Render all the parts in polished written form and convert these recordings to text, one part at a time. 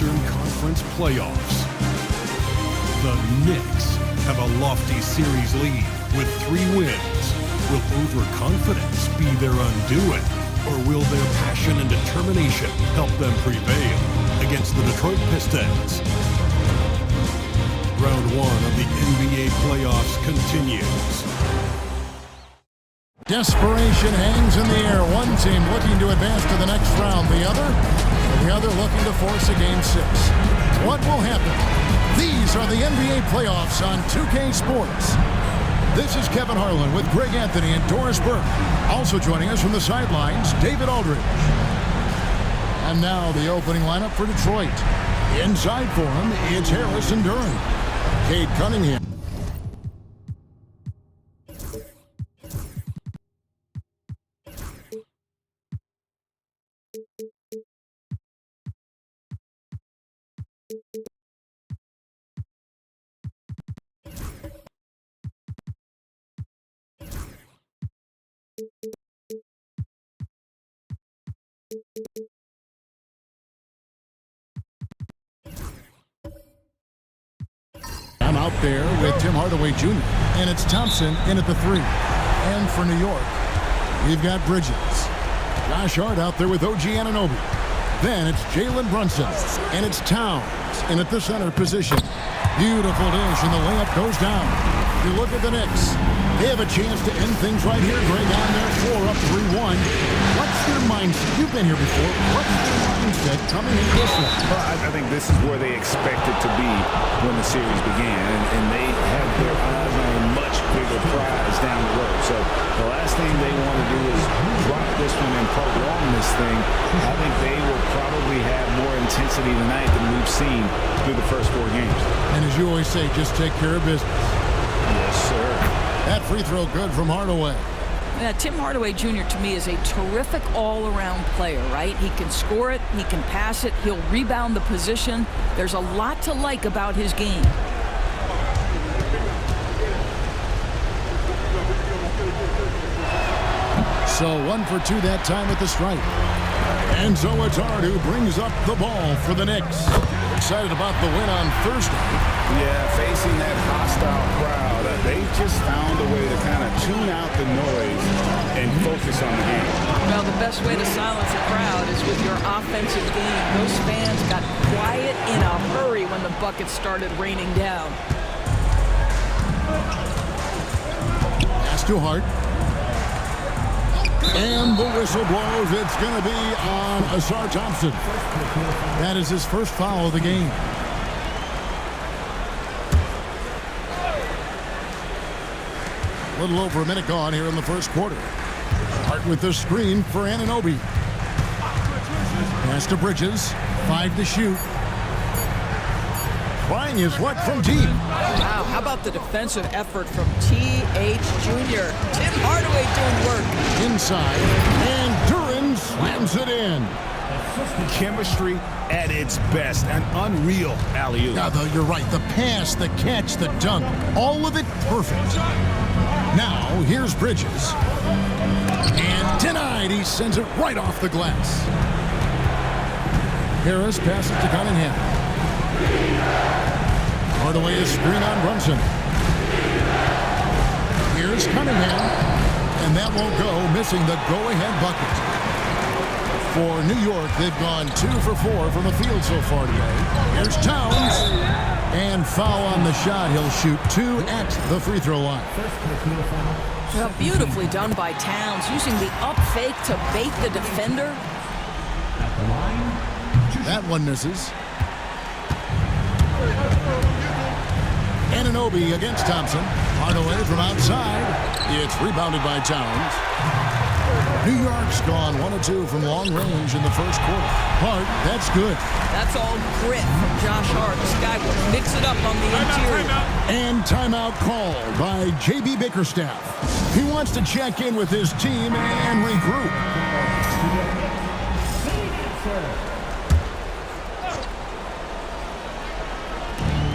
Eastern Conference playoffs. The Knicks have a lofty series lead with 3 wins. Will overconfidence be their undoing, or will their passion and determination help them prevail against the Detroit Pistons? Round 1 of the NBA playoffs continues. Desperation hangs in the air. One team looking to advance to the next round. The other looking to force a Game 6. What will happen? These are the NBA playoffs on 2K Sports. This is Kevin Harlan with Greg Anthony and Doris Burke. Also joining us from the sidelines, David Aldridge. And now the opening lineup for Detroit. Inside for him, it's Harris and Duran. Cade Cunningham. I'm out there with Tim Hardaway Jr. And it's Thompson in at the 3. And for New York, we've got Bridges. Josh Hart out there with OG Anunoby. Then it's Jalen Brunson. And it's Towns in at the center position. Beautiful dish, and the layup goes down. You look at the Knicks. They have a chance to end things right here, Greg, on their floor, up 3-1. What's their mindset? You've been here before. What's their mindset coming into this one? Well, I think this is where they expected to be when the series began, and they have their eyes on a much bigger prize down the road. So the last thing they want to do is drop this one and prolong this thing. I think they will probably have more intensity tonight than we've seen through the first 4 games. And as you always say, just take care of business. Yes, sir. That free throw good from Hardaway. Yeah, Tim Hardaway Jr. to me is a terrific all-around player, right? He can score it, he can pass it, he'll rebound the position. There's a lot to like about his game. So 1 for 2 that time at the stripe. And so it's Hart who brings up the ball for the Knicks. Excited about the win on Thursday. Yeah, facing that hostile crowd, they just found a way to kind of tune out the noise and focus on the game. Well, the best way to silence a crowd is with your offensive game. Those fans got quiet in a hurry when the buckets started raining down. Pass to Hart. And the whistle blows. It's going to be on Asar Thompson. That is his first foul of the game. A little over a minute gone here in the first quarter. Hart with the screen for Anunoby. Pass to Bridges. 5 to shoot. Trying his luck from deep. Wow, how about the defensive effort from T.H. Jr. Tim Hardaway doing work. Inside, and Duran slams it in. Chemistry at its best. An unreal alley-oop. Yeah, though, you're right. The pass, the catch, the dunk, all of it perfect. Now, here's Bridges. And denied. He sends it right off the glass. Harris passes to Cunningham. Hardaway is screen on Brunson. Here's Cunningham. And that won't go, missing the go-ahead bucket. For New York, they've gone 2 for 4 from the field so far today. Here's Towns. And foul on the shot. He'll shoot 2 at the free throw line. Well, beautifully done by Towns, using the up fake to bait the defender. That one misses. Anunoby against Thompson. Hardaway from outside. It's rebounded by Towns. New York's gone 1 of 2 from long range in the first quarter. Hart, that's good. That's all grit from Josh Hart. This guy will mix it up on the interior. And timeout called by J.B. Bickerstaff. He wants to check in with his team and regroup.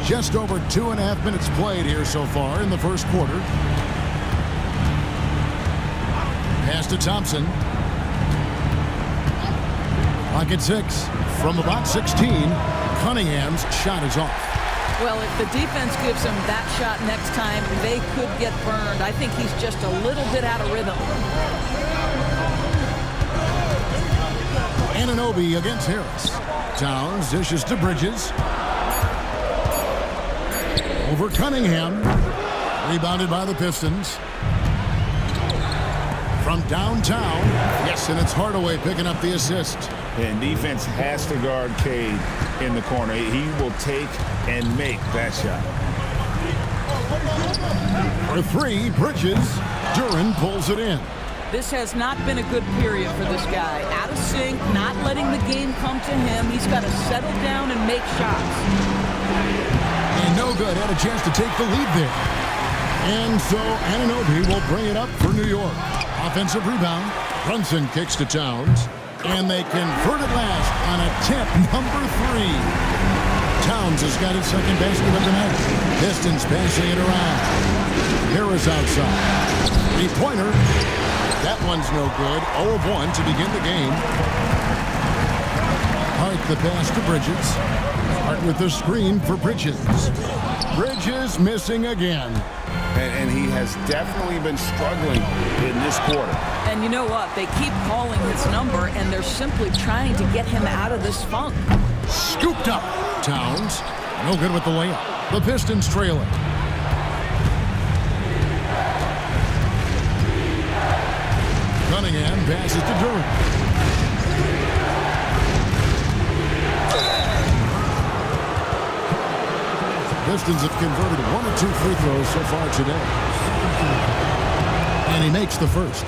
Just over 2.5 minutes played here so far in the first quarter. Pass to Thompson. Clock at 6 from about 16. Cunningham's shot is off. Well, if the defense gives him that shot next time, they could get burned. I think he's just a little bit out of rhythm. Anunoby against Harris. Towns dishes to Bridges. Over Cunningham. Rebounded by the Pistons. From downtown. Yes, and it's Hardaway picking up the assist. And defense has to guard Cade in the corner. He will take and make that shot. For three, Bridges. Duren pulls it in. This has not been a good period for this guy. Out of sync, not letting the game come to him. He's got to settle down and make shots. And no good. Had a chance to take the lead there. And so Anunoby will bring it up for New York. Offensive rebound. Brunson kicks to Towns. And they convert it last on attempt number 3. Towns has got his second basket of the night. Pistons passing it around. Harris outside. 3-pointer. That one's no good. 0 of 1 to begin the game. Hart the pass to Bridges. Hart with the screen for Bridges. Bridges missing again. And he has definitely been struggling in this quarter. And you know what? They keep calling his number, and they're simply trying to get him out of this funk. Scooped up. Towns. No good with the layup. The Pistons trail it. Cunningham passes to Duren. Pistons have converted 1 of 2 free throws so far today. And he makes the first.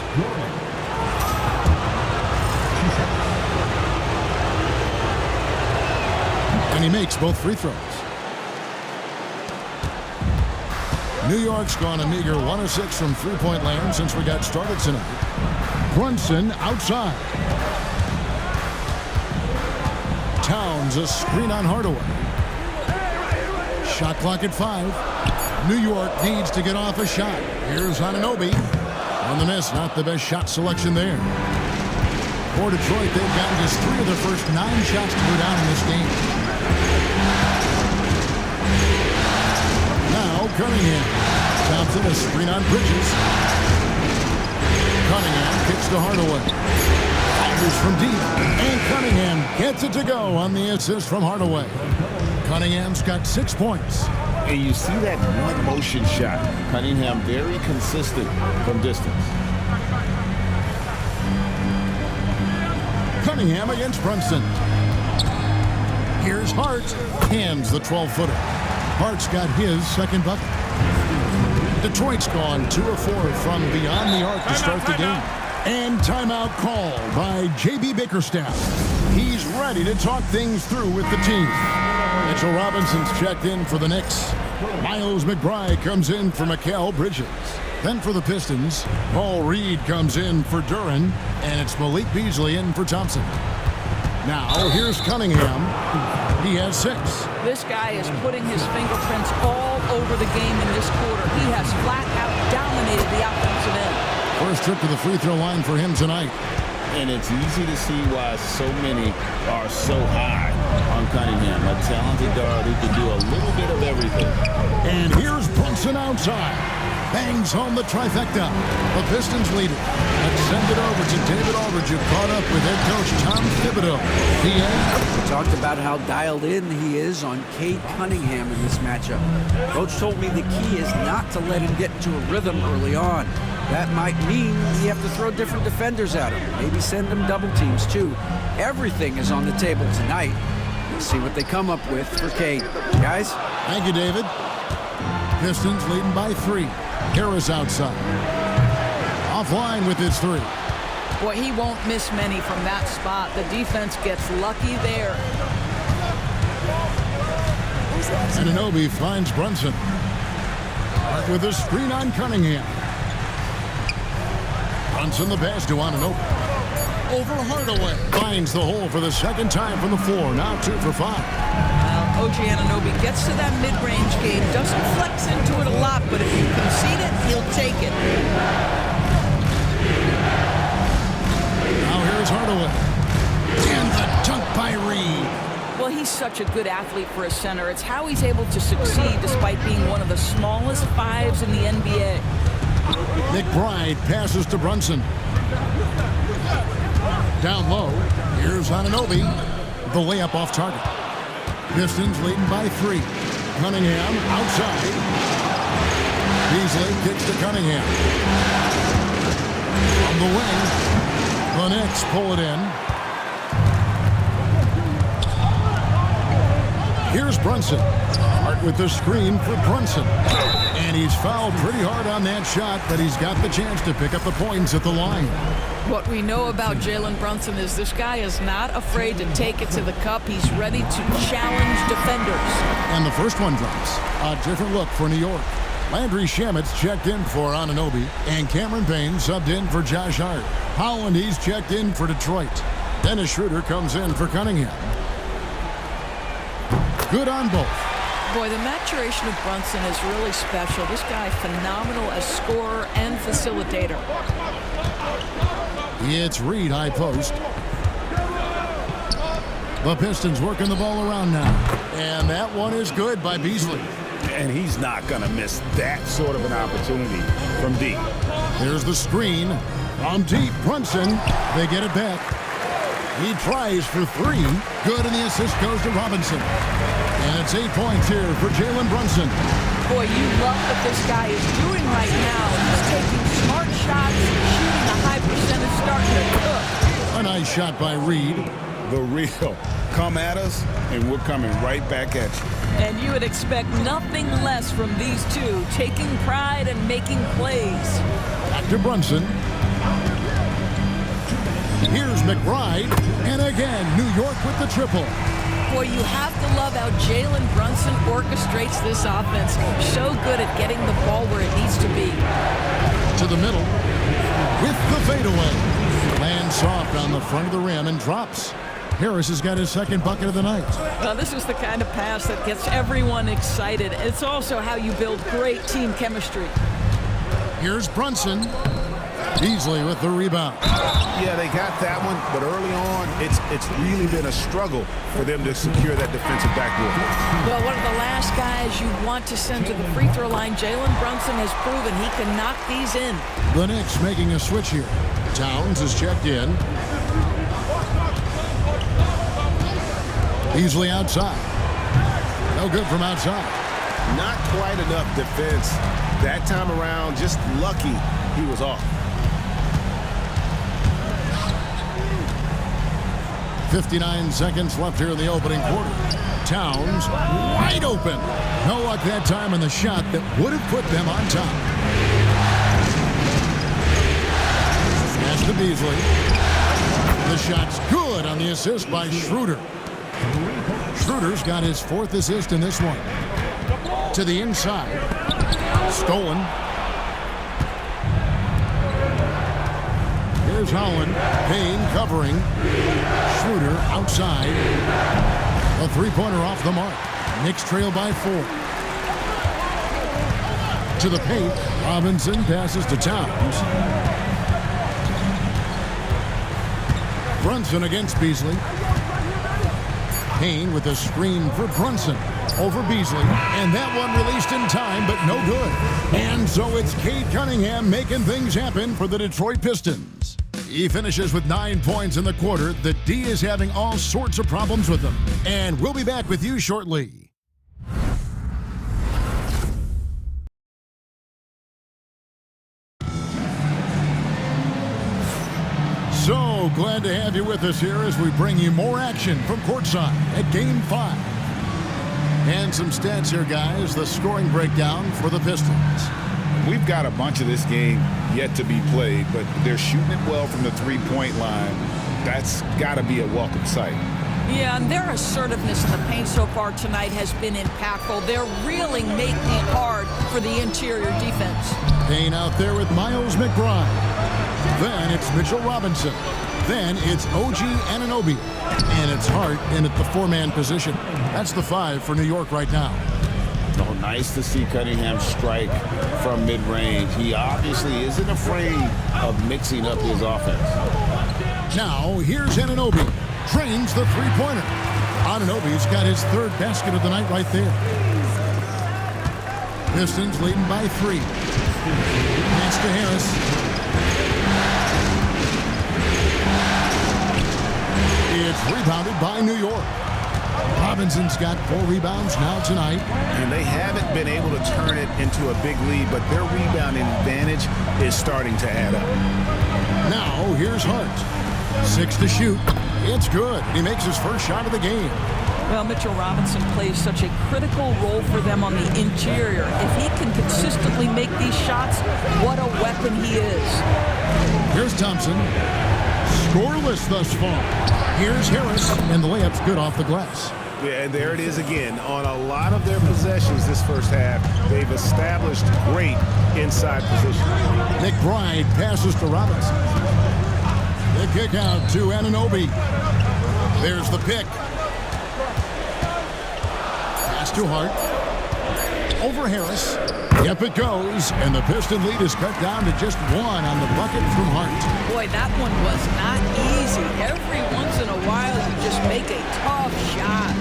And he makes both free throws. New York's gone a meager 1 of 6 from three-point land since we got started tonight. Brunson outside. Towns a screen on Hardaway. Shot clock at 5. New York needs to get off a shot. Here's Anunoby. On the miss, not the best shot selection there. For Detroit, they've gotten just 3 of their first 9 shots to go down in this game. Now Cunningham. Thompson a screen on Bridges. Cunningham kicks to Hardaway. Fires from deep. And Cunningham gets it to go on the assist from Hardaway. Cunningham's got 6 points. And you see that one motion shot. Cunningham very consistent from distance. Cunningham against Brunson. Here's Hart. Hands the 12-footer. Hart's got his second bucket. Detroit's gone 2 of 4 from beyond the arc to start the game. And timeout called by J.B. Bickerstaff. He's ready to talk things through with the team. Mitchell Robinson's checked in for the Knicks. Miles McBride comes in for Mikal Bridges. Then for the Pistons, Paul Reed comes in for Duren, and it's Malik Beasley in for Thompson. Now here's Cunningham. He has 6. This guy is putting his fingerprints all over the game in this quarter. He has flat out dominated the offensive end. First trip to the free throw line for him tonight. And it's easy to see why so many are so high on Cunningham. A talented guard who can do a little bit of everything. And here's Brunson outside. Bangs home the trifecta. The Pistons lead it. Let's send it over to David Aldridge, who caught up with head coach Tom Thibodeau. We talked about how dialed in he is on Cade Cunningham in this matchup. Coach told me the key is not to let him get into a rhythm early on. That might mean you have to throw different defenders at him. Maybe send them double teams, too. Everything is on the table tonight. We'll see what they come up with for Cade. Guys? Thank you, David. Pistons leading by 3. Harris outside. Offline with his 3. Boy, he won't miss many from that spot. The defense gets lucky there. Anunoby finds Brunson. With a screen on Cunningham. Brunson the pass to Anunoby. Over Hardaway. Finds the hole for the second time from the floor. Now 2 for 5. OG Anunoby gets to that mid-range game. Doesn't flex into it a lot, but if you concede it, he'll take it. Now here's Hardaway. And the dunk by Reed. Well, Well, he's such a good athlete for a center. It's how he's able to succeed despite being one of the smallest fives in the NBA. McBride passes to Brunson. Down low, here's Anunoby. The layup off target. Pistons leading by 3. Cunningham outside. Beasley kicks to Cunningham. On the wing, the Knicks pull it in. Here's Brunson. Hart with the screen for Brunson. And he's fouled pretty hard on that shot, but he's got the chance to pick up the points at the line. What we know about Jalen Brunson is this guy is not afraid to take it to the cup. He's ready to challenge defenders. And the first one drops. A different look for New York. Landry Shamet's checked in for Anunoby, and Cameron Payne subbed in for Josh Hart. Holland, he's checked in for Detroit. Dennis Schroeder comes in for Cunningham. Good on both. Boy, the maturation of Brunson is really special. This guy, phenomenal as scorer and facilitator. It's Reed, high post. The Pistons working the ball around now. And that one is good by Beasley. And he's not going to miss that sort of an opportunity from deep. There's the screen. From deep, Brunson. They get it back. He tries for 3. Good, and the assist goes to Robinson. And it's 8 points here for Jalen Brunson. Boy, you love what this guy is doing right now. He's taking smart shots and shooting a high percentage, starting to cook. A nice shot by Reed. The real. Come at us, and we're coming right back at you. And you would expect nothing less from these two, taking pride and making plays. Back to Brunson. Here's McBride. And again, New York with the triple. Boy, you have to love how Jalen Brunson orchestrates this offense. So good at getting the ball where it needs to be. To the middle. With the fadeaway. Lands soft on the front of the rim and drops. Harris has got his second bucket of the night. Well, this is the kind of pass that gets everyone excited. It's also how you build great team chemistry. Here's Brunson. Beasley with the rebound. Yeah, they got that one, but early on, it's really been a struggle for them to secure that defensive backboard. Well, one of the last guys you want to send to the free throw line, Jalen Brunson has proven he can knock these in. The Knicks making a switch here. Towns is checked in. Beasley outside. No good from outside. Not quite enough defense. That time around, just lucky he was off. 59 seconds left here in the opening quarter. Towns wide open. No luck that time in the shot that would have put them on top. Pass to Beasley. The shot's good on the assist by Schroeder. Schroeder's got his 4th assist in this one. To the inside. Stolen. Here's Holland. Payne covering. Schroeder outside. A 3-pointer off the mark. Knicks trail by 4. To the paint. Robinson passes to Towns. Brunson against Beasley. Payne with a screen for Brunson over Beasley. And that one released in time, but no good. And so it's Cade Cunningham making things happen for the Detroit Pistons. He finishes with 9 points in the quarter. The D is having all sorts of problems with him. And we'll be back with you shortly. So glad to have you with us here as we bring you more action from courtside at Game 5. And some stats here, guys. The scoring breakdown for the Pistons. We've got a bunch of this game yet to be played, but they're shooting it well from the three-point line. That's got to be a welcome sight. Yeah, and their assertiveness in the paint so far tonight has been impactful. They're really making it hard for the interior defense. Payne out there with Miles McBride. Then it's Mitchell Robinson. Then it's OG Anunoby. And it's Hart in at the 4-man position. That's the 5 for New York right now. Oh, nice to see Cunningham strike from mid-range. He obviously isn't afraid of mixing up his offense. Now, here's Anunoby. Drains the 3-pointer. Anunoby's got his third basket of the night right there. Pistons leading by 3. Pass to Harris. It's rebounded by New York. Robinson's got 4 rebounds now tonight. And they haven't been able to turn it into a big lead, but their rebounding advantage is starting to add up. Now, here's Hart. 6 to shoot. It's good. He makes his first shot of the game. Well, Mitchell Robinson plays such a critical role for them on the interior. If he can consistently make these shots, what a weapon he is. Here's Thompson. Scoreless thus far. Here's Harris, and the layup's good off the glass. Yeah, there it is again. On a lot of their possessions this first half, they've established great inside position. McBride passes to Robinson. The kick out to Anunoby. There's the pick. Pass to Hart. Over Harris. Yep, it goes. And the Piston lead is cut down to just 1 on the bucket from Hart. Boy, that one was not easy. Every once in a while, you just make a tough shot.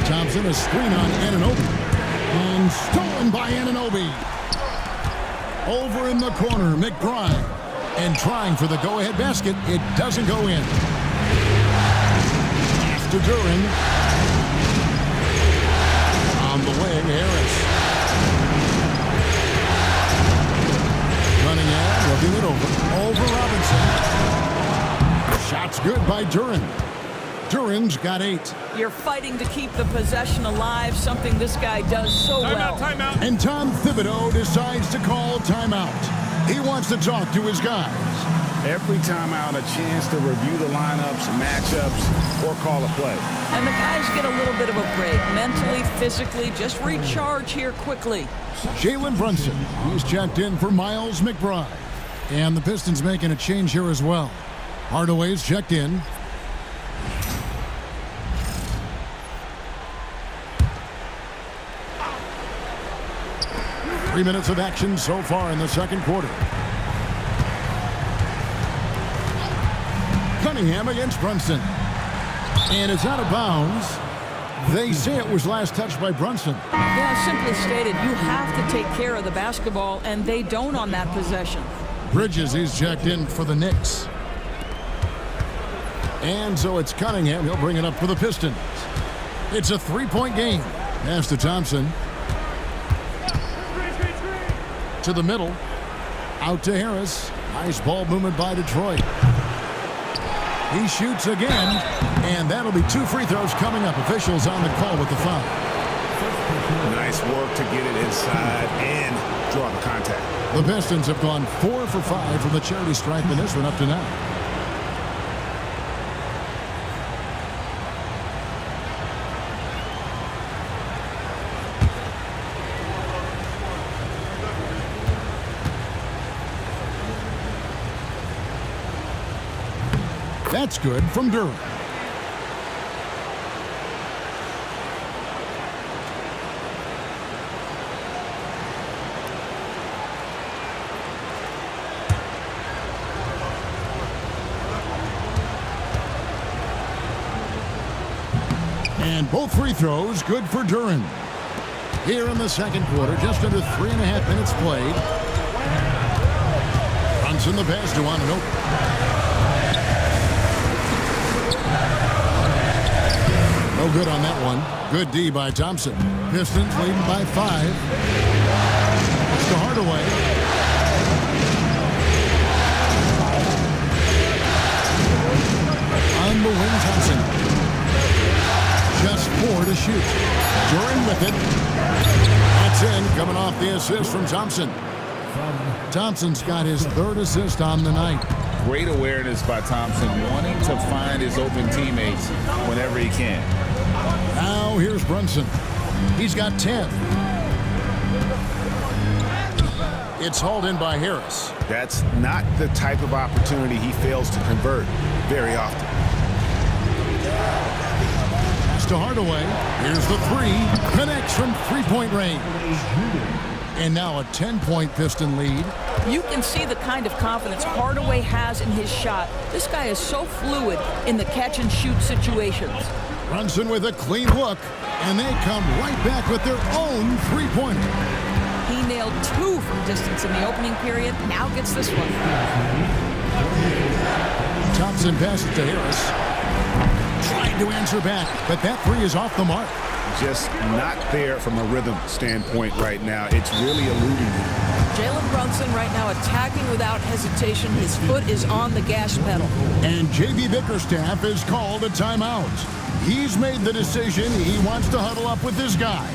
Thompson, a screen on Anunoby. And stolen by Anunoby. Over in the corner, McBride. And trying for the go-ahead basket. It doesn't go in. Pass to Duran. On the wing, Harris. Cunningham looking it over Robinson. Shot's good by Duran. Duran's got 8. You're fighting to keep the possession alive, something this guy does so well. Timeout. And Tom Thibodeau decides to call timeout. He wants to talk to his guys. Every timeout, a chance to review the lineups, matchups, or call a play. And the guys get a little bit of a break, mentally, physically, just recharge here quickly. Jalen Brunson, he's checked in for Miles McBride. And the Pistons making a change here as well. Hardaway's checked in. Three minutes of action so far in the second quarter. Cunningham against Brunson. And it's out of bounds. They say it was last touched by Brunson. Yeah, simply stated, you have to take care of the basketball, and they don't on that possession. Bridges is checked in for the Knicks. And so it's Cunningham. He'll bring it up for the Pistons. It's a 3-point game. Pass to Thompson. To the middle. Out to Harris. Nice ball movement by Detroit. He shoots again. And that'll be 2 free throws coming up. Officials on the call with the foul. Nice work to get it inside and draw the contact. The Pistons have gone 4 for 5 from the charity stripe in this one up to now. That's good from Duran. And both free throws good for Duran. Here in the second quarter, just under 3.5 minutes played. Brunson the pass to Anunoby. No good on that one. Good D by Thompson. Pistons leading by 5. It's to Hardaway. On the wing, Thompson. Just 4 to shoot. Duran with it. That's in, coming off the assist from Thompson. Thompson's got his 3rd assist on the night. Great awareness by Thompson, wanting to find his open teammates whenever he can. Now here's Brunson. He's got 10. It's hauled in by Harris. That's not the type of opportunity he fails to convert very often. Pass to Hardaway. Here's the 3. Connects from 3-point range. And now a 10-point Piston lead. You can see the kind of confidence Hardaway has in his shot. This guy is so fluid in the catch-and-shoot situations. Brunson with a clean look, and they come right back with their own three-pointer. He nailed 2 from distance in the opening period. Now gets this one. Thompson passes to Harris. Trying to answer back, but that three is off the mark. Just not there from a rhythm standpoint right now. It's really eluding him. Jalen Brunson right now attacking without hesitation. His foot is on the gas pedal. And J.B. Bickerstaff has called a timeout. He's made the decision. He wants to huddle up with his guys.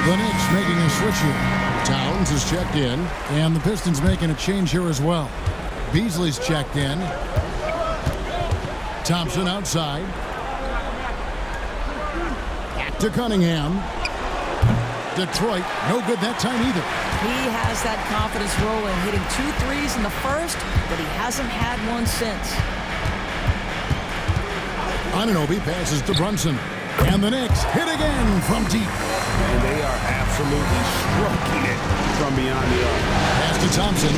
The Knicks making a switch here. Towns is checked in, and the Pistons making a change here as well. Beasley's checked in. Thompson outside. Back to Cunningham. Detroit, no good that time either. He has that confidence rolling, hitting 2 threes in the first, but he hasn't had one since. Anunoby passes to Brunson. And the Knicks hit again from deep. And they are absolutely stroking it from beyond the arc. Pass to Thompson.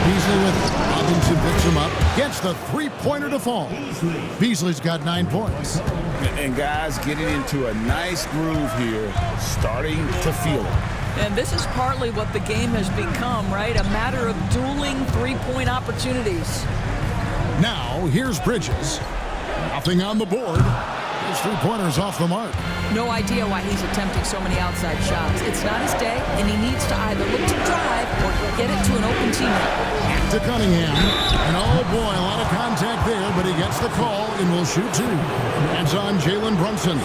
Beasley with it. Robinson picks him up. Gets the three-pointer to fall. Beasley's got 9 points. And guys getting into a nice groove here, starting to feel it. And this is partly what the game has become, right? A matter of dueling three-point opportunities. Now, here's Bridges. Nothing on the board. His three-pointer's off the mark. No idea why he's attempting so many outside shots. It's not his day, and he needs to either look to drive or get it to an open teammate. Back to Cunningham. And oh boy, a lot of contact there, but he gets the call and will shoot 2. That's on Jalen Brunson.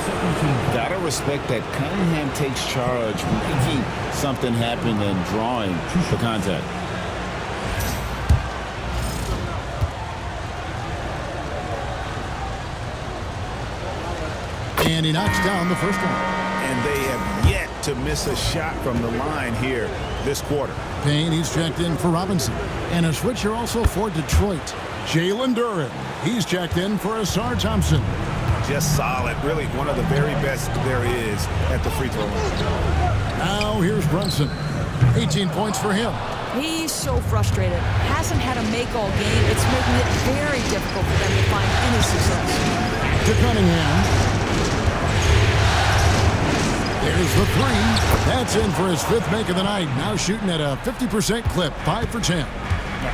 Gotta respect that Cunningham takes charge, making something happen and drawing the contact. And he knocks down the first one. And they have yet to miss a shot from the line here this quarter. Payne, he's checked in for Robinson. And a switch here also for Detroit. Jalen Duren, he's checked in for Asar Thompson. Just solid, really one of the very best there is at the free throw line. Now here's Brunson. 18 points for him. He's so frustrated. Hasn't had a make all game. It's making it very difficult for them to find any success. Back to Cunningham. There's the three. That's in for his 5th make of the night. Now shooting at a 50% clip, 5 for 10.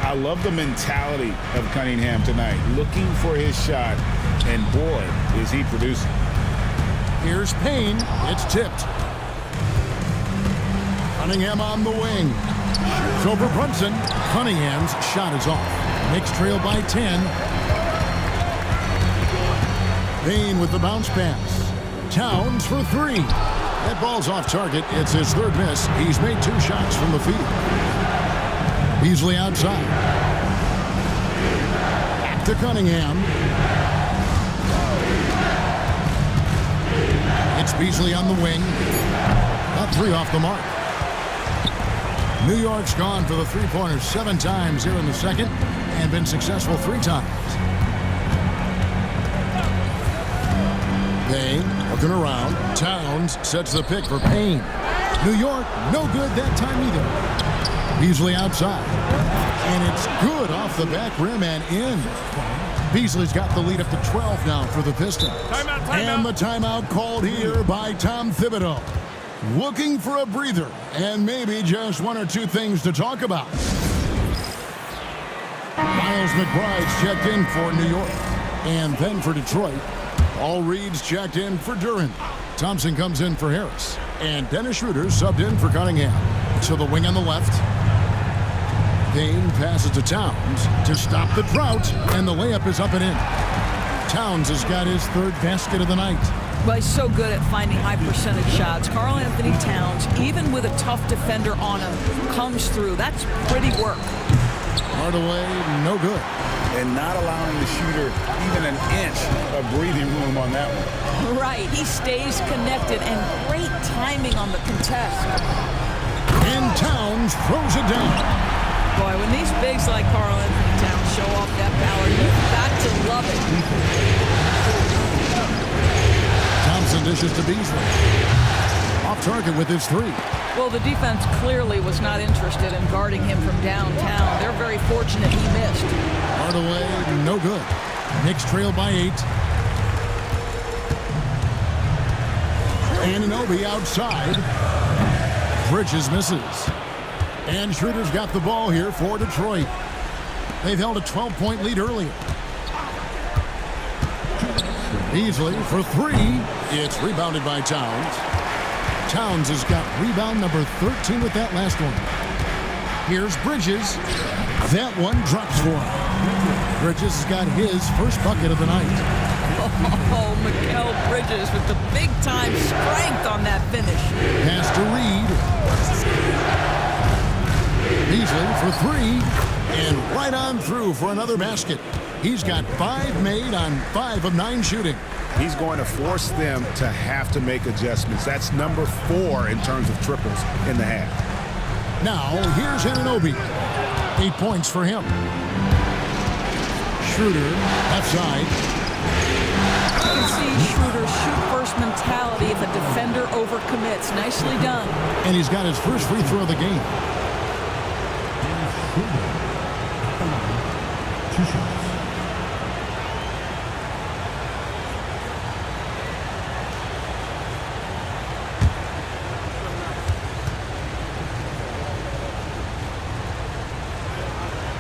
I love the mentality of Cunningham tonight, looking for his shot, and boy, is he producing. Here's Payne. It's tipped. Cunningham on the wing. Shoots over Brunson. Cunningham's shot is off. Knicks trail by 10. Payne with the bounce pass. Towns for 3. That ball's off target. It's his 3rd miss. He's made 2 shots from the field. Beasley outside. Back to Cunningham. It's Beasley on the wing. That 3 off the mark. New York's gone for the three-pointers 7 times here in the second and been successful 3 times. Payne looking around. Towns sets the pick for Payne. New York, no good that time either. Beasley outside. And it's good off the back rim and in. Beasley's got the lead up to 12 now for the Pistons. Timeout. And the timeout called here by Tom Thibodeau. Looking for a breather and maybe just 1 or 2 things to talk about. Miles McBride's checked in for New York. And then for Detroit. All Reed's checked in for Duren. Thompson comes in for Harris. And Dennis Schroeder subbed in for Cunningham. To the wing on the left. Payne passes to Towns to stop the drought. And the layup is up and in. Towns has got his 3rd basket of the night. Well, he's so good at finding high percentage shots. Karl Anthony Towns, even with a tough defender on him, comes through. That's pretty work. Hardaway, no good. And not allowing the shooter even an inch of breathing room on that one. Right. He stays connected, and great timing on the contest. And Towns throws it down. Boy, when these bigs like Karl Anthony Towns show off that power, you've got to love it. Thompson dishes to Beasley. Off target with his three. Well, the defense clearly was not interested in guarding him from downtown. They're very fortunate he missed. Hardaway, no good. Knicks trail by 8. Anunoby outside. Bridges misses. And Schroeder's got the ball here for Detroit. They've held a 12-point lead earlier. Beasley for 3. It's rebounded by Towns. Towns has got rebound number 13 with that last one. Here's Bridges. That one drops for him. Bridges has got his first bucket of the night. Oh, Mikal Bridges with the big-time strength on that finish. Pass to Reed. Beasley for 3. And right on through for another basket. He's got 5 made on 5 of 9 shooting. He's going to force them to have to make adjustments. That's number 4 in terms of triples in the half. Now, here's Anunoby. 8 points for him. Schroeder, left side. You can see Schroeder's shoot-first mentality if a defender overcommits. Nicely done. And he's got his first free throw of the game.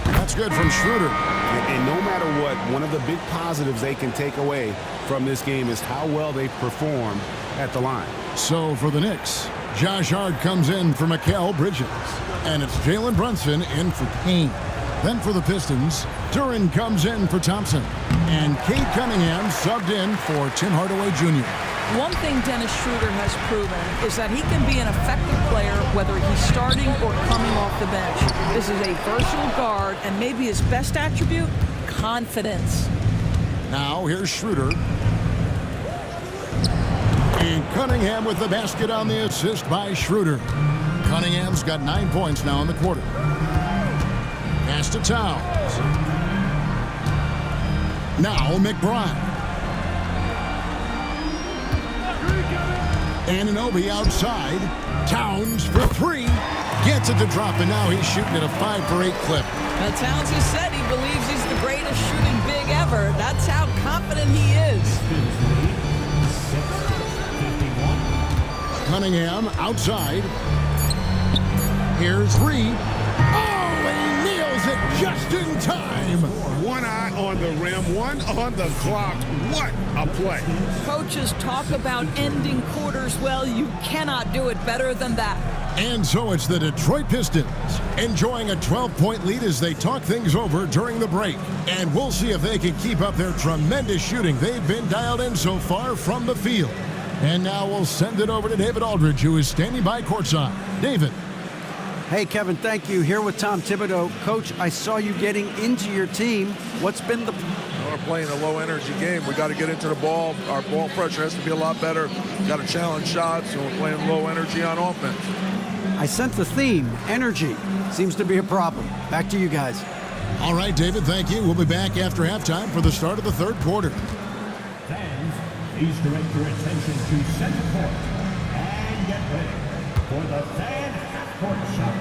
That's good from Schroeder. And no matter what, one of the big positives they can take away from this game is how well they perform at the line. So for the Knicks, Josh Hart comes in for Mikal Bridges. And it's Jalen Brunson in for Payne. Then for the Pistons, Duren comes in for Thompson. And Kate Cunningham subbed in for Tim Hardaway Jr. One thing Dennis Schroeder has proven is that he can be an effective player whether he's starting or coming off the bench. This is a versatile guard, and maybe his best attribute, confidence. Now here's Schroeder. And Cunningham with the basket on the assist by Schroeder. Cunningham's got 9 points now in the quarter. Pass to Towns. Now McBride. Anunoby outside. Towns for 3. Gets it to drop, and now he's shooting at a 5 for 8 clip. Now, Towns has said he believes he's the greatest shooting big ever. That's how confident he is. Cunningham outside. Here's Reed. Oh, and he nails it just in time. One eye on the rim, one on the clock. What a play. Coaches talk about ending quarters. Well, you cannot do it better than that. And so it's the Detroit Pistons enjoying a 12-point lead as they talk things over during the break. And we'll see if they can keep up their tremendous shooting they've been dialed in so far from the field. And now we'll send it over to David Aldridge, who is standing by courtside. David. Hey, Kevin, thank you. Here with Tom Thibodeau. Coach, I saw you getting into your team. What's been the... We're playing a low-energy game. We got to get into the ball. Our ball pressure has to be a lot better. Got to challenge shots, and we're playing low energy on offense. I sense the theme. Energy seems to be a problem. Back to you guys. All right, David, thank you. We'll be back after halftime for the start of the third quarter. Fans, please direct your attention to center court and get ready for the fan half-court shot.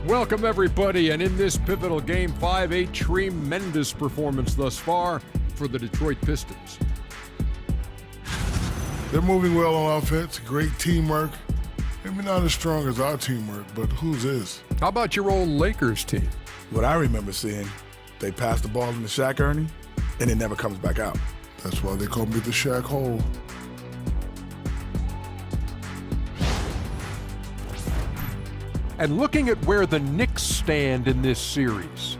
Welcome, everybody, and in this pivotal Game 5, a tremendous performance thus far for the Detroit Pistons. They're moving well on offense, great teamwork. Maybe not as strong as our teamwork, but whose is? How about your old Lakers team? What I remember seeing, they pass the ball into Shaq Ernie, and it never comes back out. That's why they call me the Shaq Hole. And looking at where the Knicks stand in this series,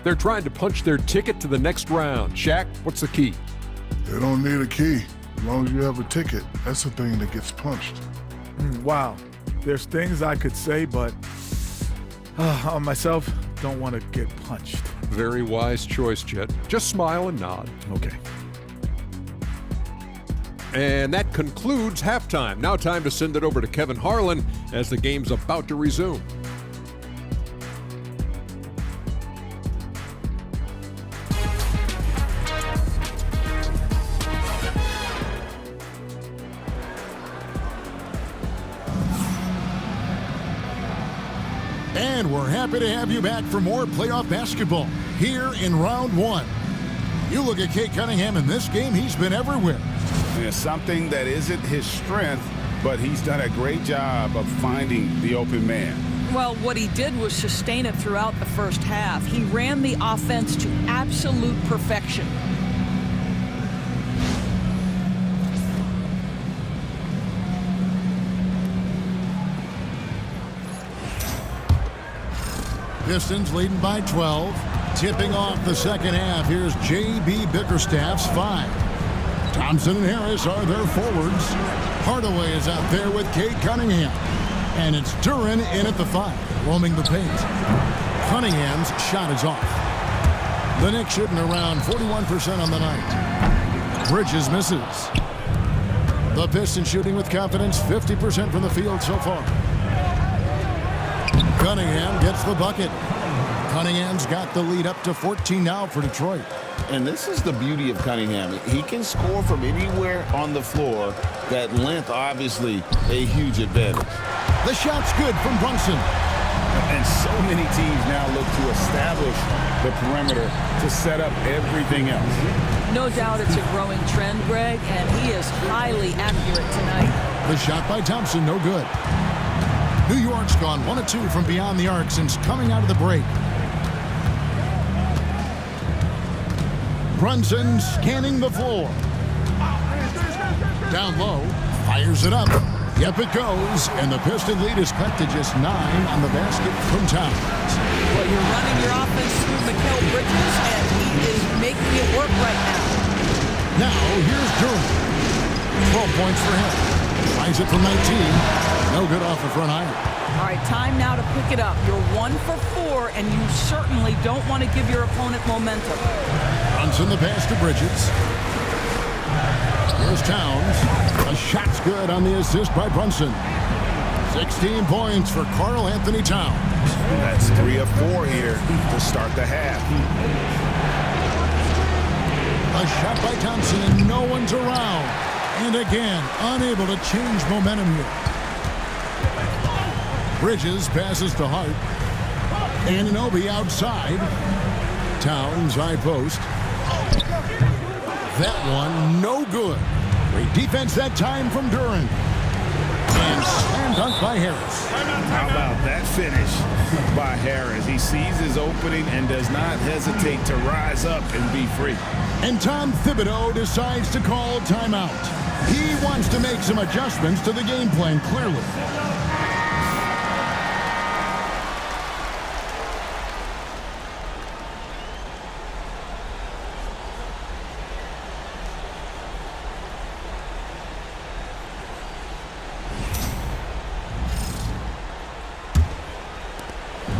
they're trying to punch their ticket to the next round. Shaq, what's the key? They don't need a key. long as you have a ticket, that's the thing that gets punched. Wow. There's things I could say, but on myself, don't want to get punched. Very wise choice, Chet. Just smile and nod. Okay. And that concludes halftime. Now time to send it over to Kevin Harlan as the game's about to resume. And we're happy to have you back for more playoff basketball here in round one. You look at Cade Cunningham in this game, he's been everywhere. It's something that isn't his strength, but he's done a great job of finding the open man. Well, what he did was sustain it throughout the first half. He ran the offense to absolute perfection. Pistons leading by 12. Tipping off the second half, here's J.B. Bickerstaff's 5. Thompson and Harris are their forwards. Hardaway is out there with Cade Cunningham. And it's Duren in at the 5, roaming the paint. Cunningham's shot is off. The Knicks shooting around 41% on the night. Bridges misses. The Pistons shooting with confidence, 50% from the field so far. Cunningham gets the bucket. Cunningham's got the lead up to 14 now for Detroit. And this is the beauty of Cunningham. He can score from anywhere on the floor. That length, obviously, a huge advantage. The shot's good from Brunson. And so many teams now look to establish the perimeter to set up everything else. No doubt it's a growing trend, Greg, and he is highly accurate tonight. The shot by Thompson, no good. New York's gone 1 of 2 from beyond the arc since coming out of the break. Brunson scanning the floor. Down low, fires it up. Yep, it goes, and the Piston lead is cut to just 9 on the basket from Towns. Well, you're running your offense through Mikal Bridges, and he is making it work right now. Now, here's Duren. 12 points for him. Tries it from 19. No good off the front iron. All right, time now to pick it up. You're 1 for 4, and you certainly don't want to give your opponent momentum. Brunson the pass to Bridges. Here's Towns. A shot's good on the assist by Brunson. 16 points for Karl Anthony Towns. That's 3 of 4 here to start the half. A shot by Thompson, and no one's around. And again, unable to change momentum here. Bridges passes to Hart. Anunoby outside. Towns high post. That one no good. Great defense that time from Duren. And slam dunk by Harris. How about that finish by Harris? He sees his opening and does not hesitate to rise up and be free. And Tom Thibodeau decides to call timeout. He wants to make some adjustments to the game plan, clearly.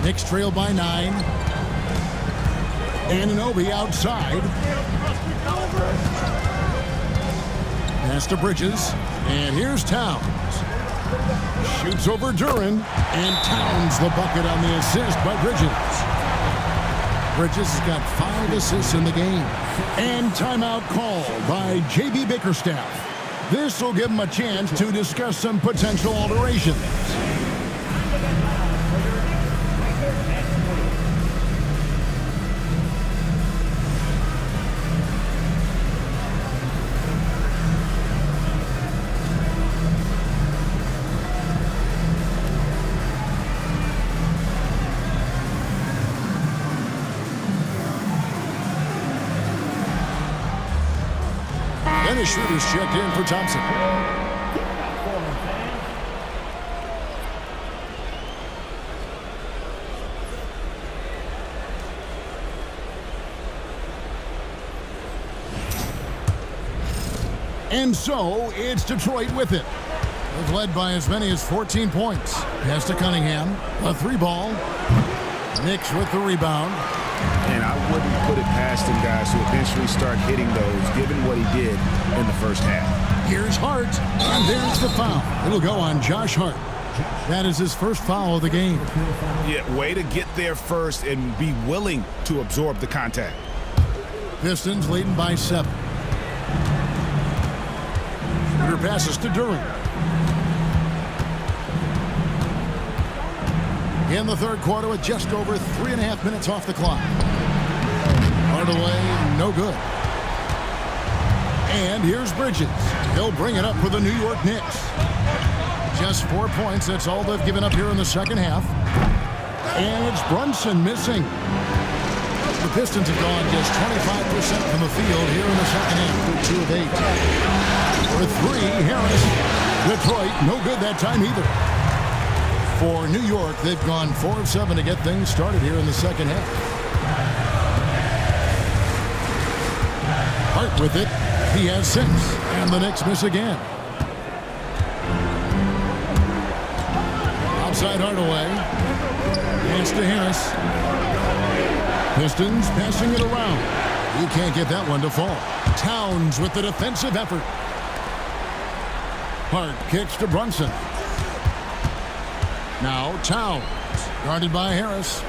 Knicks trail by 9. Anunoby outside. Pass to Bridges. And here's Towns. Shoots over Duren. And Towns the bucket on the assist by Bridges. Bridges has got 5 assists in the game. And timeout called by J.B. Bickerstaff. This will give him a chance to discuss some potential alterations. And the shooter's checked in for Thompson. And so it's Detroit with it. They've led by as many as 14 points. Pass to Cunningham. A 3-ball. Knicks with the rebound. And I wouldn't put it past him, guys, to eventually start hitting those, given what he did in the first half. Here's Hart, and there's the foul. It'll go on Josh Hart. That is his first foul of the game. Yeah, way to get there first and be willing to absorb the contact. Pistons leading by 7. Shooter passes to Duran. In the third quarter with just over 3.5 minutes off the clock. Hardaway, no good. And here's Bridges. He'll bring it up for the New York Knicks. Just 4 points. That's all they've given up here in the second half. And it's Brunson missing. The Pistons have gone just 25% from the field here in the second half through 2 of 8. For 3, Harris. Detroit, no good that time either. For New York, they've gone 4 of 7 to get things started here in the second half. Hart with it. He has 6. And the Knicks miss again. Outside Hardaway. Pass to Harris. Pistons passing it around. He can't get that one to fall. Towns with the defensive effort. Hart kicks to Brunson. Now Towns, guarded by Harris.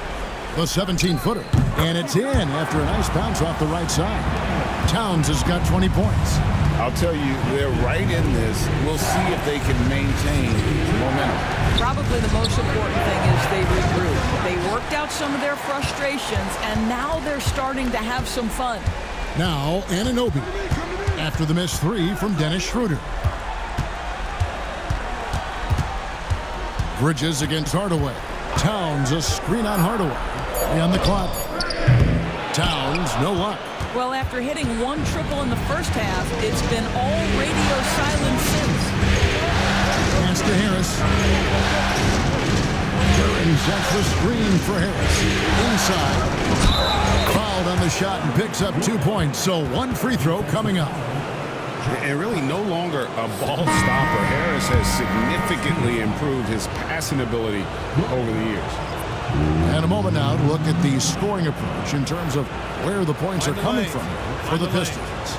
The 17-footer. And it's in after a nice bounce off the right side. Towns has got 20 points. I'll tell you, they're right in this. We'll see if they can maintain momentum. Probably the most important thing is they regrouped. They worked out some of their frustrations, and now they're starting to have some fun. Now Anunoby after the missed 3 from Dennis Schroeder. Bridges against Hardaway. Towns, a screen on Hardaway. And the clock. Towns, no luck. Well, after hitting 1 triple in the first half, it's been all radio silence since. Pass to Harris. Duran sets the screen for Harris. Inside. Fouled on the shot and picks up 2 points. So 1 free throw coming up. And really no longer a ball stopper. Harris has significantly improved his passing ability over the years. And a moment now to look at the scoring approach in terms of where the points are coming from for the Pistons.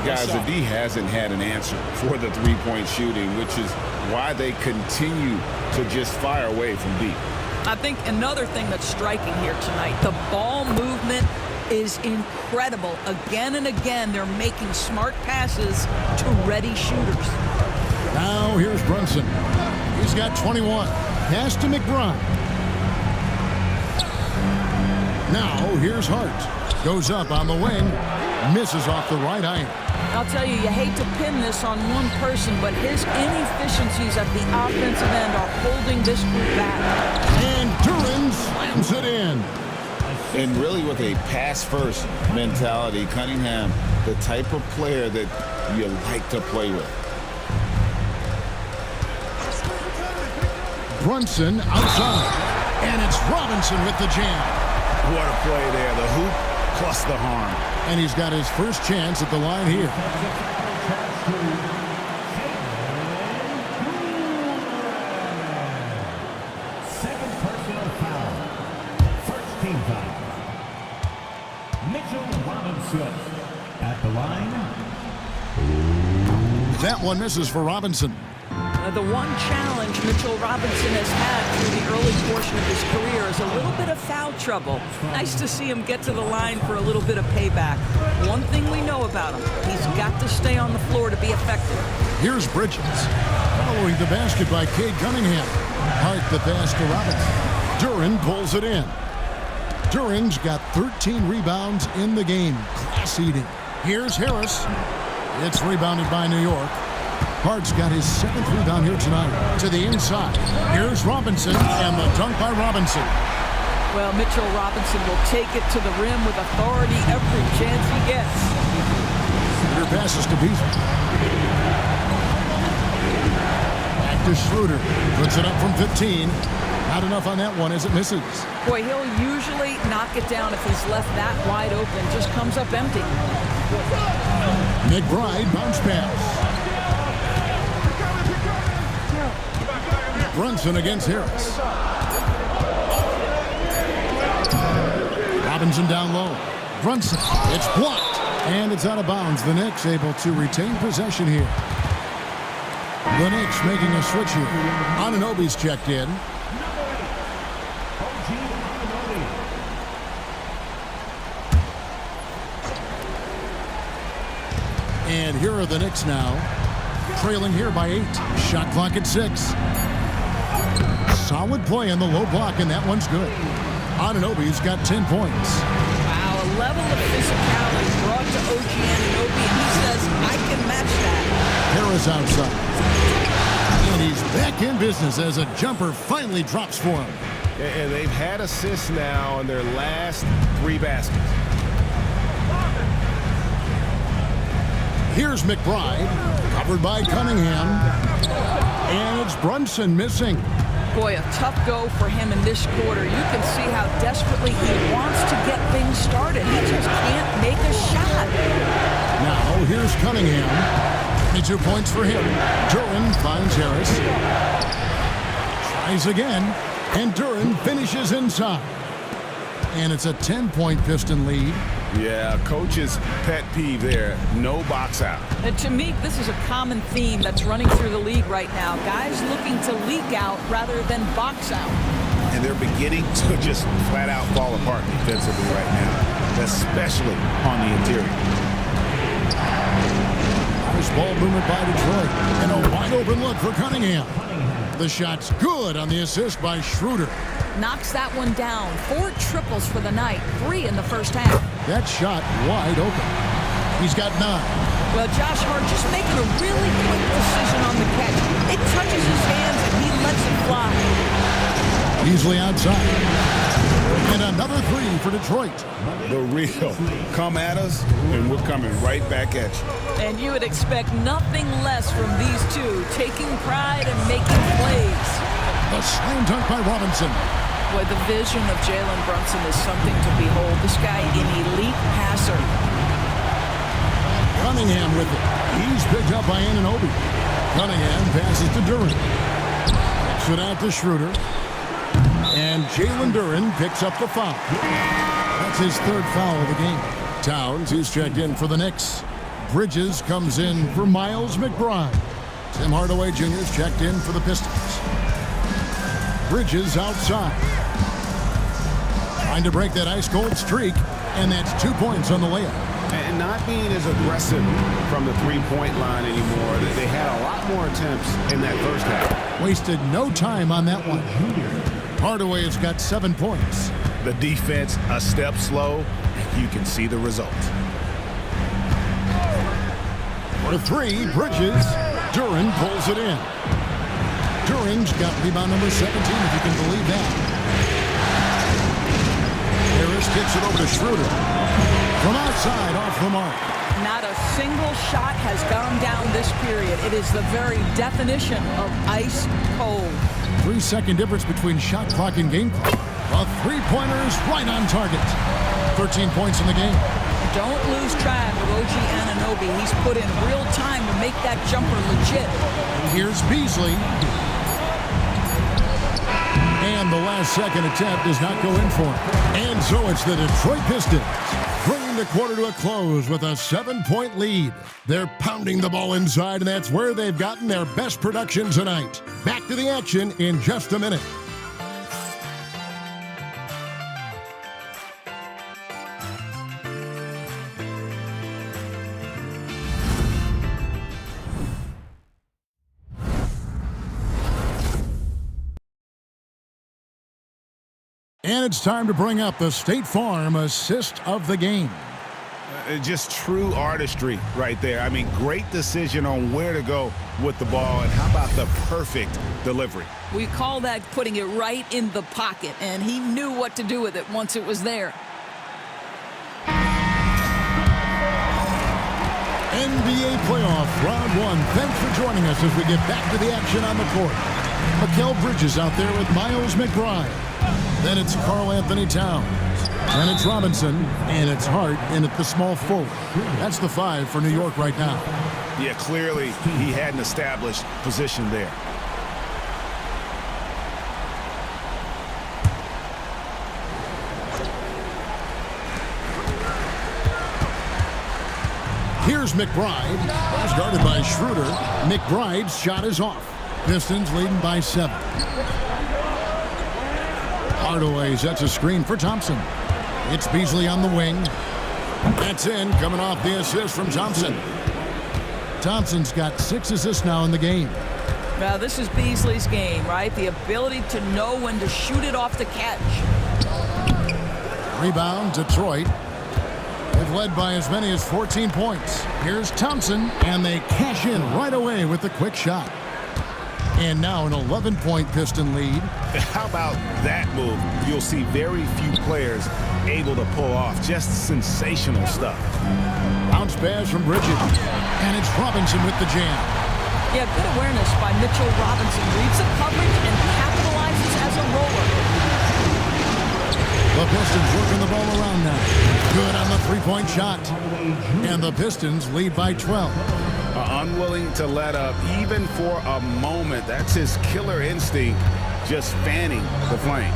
Guys, the D hasn't had an answer for the three-point shooting, which is why they continue to just fire away from deep. I think another thing that's striking here tonight, the ball movement is incredible. Again and again, they're making smart passes to ready shooters. Now here's Brunson. He's got 21. Pass to McBride. Now here's Hart. Goes up on the wing. Misses off the right iron. I'll tell you, you hate to pin this on one person, but his inefficiencies at the offensive end are holding this group back. And Duran slams it in. And really with a pass-first mentality, Cunningham, the type of player that you like to play with. Brunson outside. And it's Robinson with the jam. What a play there. The hoop plus the harm. And he's got his first chance at the line here. Second personal foul. First team foul. Mitchell Robinson at the line. That one misses for Robinson. The one challenge Mitchell Robinson has had through the early portion of his career is a little bit of foul trouble. Nice to see him get to the line for a little bit of payback. One thing we know about him, he's got to stay on the floor to be effective. Here's Bridges. Following the basket by Cade Cunningham. Hart the pass to Robinson. Duran pulls it in. Duran's got 13 rebounds in the game. Class eating. Here's Harris. It's rebounded by New York. Hart's got his 7th rebound here tonight. To the inside. Here's Robinson, and the dunk by Robinson. Well, Mitchell Robinson will take it to the rim with authority every chance he gets. Schroeder passes to Beasley. Back to Schroeder. Puts it up from 15. Not enough on that one as it misses. Boy, he'll usually knock it down if he's left that wide open. Just comes up empty. McBride bounce pass. Brunson against Harris. Robinson down low. Brunson. It's blocked. And it's out of bounds. The Knicks able to retain possession here. The Knicks making a switch here. Anunoby's checked in. And here are the Knicks now, trailing here by 8. Shot clock at 6. Solid play on the low block, and that one's good. Anunoby's got 10 points. Wow, a level of physicality brought to OG Anunoby, and he says, I can match that. Harris outside. And he's back in business as a jumper finally drops for him. And they've had assists now in their last 3 baskets. Here's McBride, covered by Cunningham. And it's Brunson missing. Boy, a tough go for him in this quarter. You can see how desperately he wants to get things started. He just can't make a shot. Now, here's Cunningham. 22 points for him. Duren finds Harris. Tries again. And Duren finishes inside. And it's a 10-point Piston lead. Yeah, coach's pet peeve there. No box out. And to me, this is a common theme that's running through the league right now. Guys looking to leak out rather than box out. And they're beginning to just flat out fall apart defensively right now, especially on the interior. Nice ball movement by Detroit. And a wide open look for Cunningham. The shot's good on the assist by Schroeder. Knocks that one down. 4 triples for the night. 3 in the first half. That shot wide open. He's got 9. Well, Josh Hart just making a really quick decision on the catch. It touches his hands and he lets it fly. Easily outside. And another 3 for Detroit. The real come at us, and we're coming right back at you. And you would expect nothing less from these two, taking pride and making plays. A slam dunk by Robinson. Boy, the vision of Jalen Brunson is something to behold. This guy, an elite passer. Cunningham with it. He's picked up by Anunoby. Cunningham passes to Duren. Kicks it out to Schroeder. And Jalen Duren picks up the foul. That's his 3rd foul of the game. Towns, who's checked in for the Knicks. Bridges comes in for Miles McBride. Tim Hardaway Jr. is checked in for the Pistons. Bridges outside. Trying to break that ice-cold streak, and that's 2 points on the layup. And not being as aggressive from the 3-point line anymore. They had a lot more attempts in that first half. Wasted no time on that one. Hardaway has got 7 points. The defense a step slow, and you can see the result. For 3, Bridges. Duren pulls it in. Duren's got rebound number 17, if you can believe that. Harris kicks it over to Schroeder. From outside, off the mark. Not a single shot has gone down this period. It is the very definition of ice cold. 3-second difference between shot clock and game clock. A 3-pointer is right on target. 13 points in the game. Don't lose track of OG Anunoby. He's put in real time to make that jumper legit. Here's Beasley. And the last second attempt does not go in for him. And so it's the Detroit Pistons bringing the quarter to a close with a 7-point lead. They're pounding the ball inside, and that's where they've gotten their best production tonight. Back to the action in just a minute. And it's time to bring up the State Farm assist of the game. Just true artistry right there. I mean, great decision on where to go with the ball, and how about the perfect delivery? We call that putting it right in the pocket, and he knew what to do with it once it was there. NBA playoff round 1. Thanks for joining us as we get back to the action on the court. Mikal Bridges out there with Miles McBride. Then it's Karl Anthony Towns. Then it's Robinson, and it's Hart in at the small forward. That's the 5 for New York right now. Yeah, clearly he had an established position there. Here's McBride. Pass guarded by Schroeder. McBride's shot is off. Pistons leading by 7. Hardaway sets a screen for Thompson. It's Beasley on the wing. That's in, coming off the assist from Thompson. Thompson's got 6 assists now in the game. Now, this is Beasley's game, right? The ability to know when to shoot it off the catch. Rebound, Detroit. They've led by as many as 14 points. Here's Thompson, and they cash in right away with the quick shot. And now an 11-point Piston lead. How about that move? You'll see very few players able to pull off. Just sensational stuff. Bounce pass from Bridges. And it's Robinson with the jam. Yeah, good awareness by Mitchell Robinson. Reads the coverage and capitalizes as a roller. The Pistons working the ball around now. Good on the three-point shot. And the Pistons lead by 12. Unwilling to let up even for a moment. That's his killer instinct, just fanning the flames.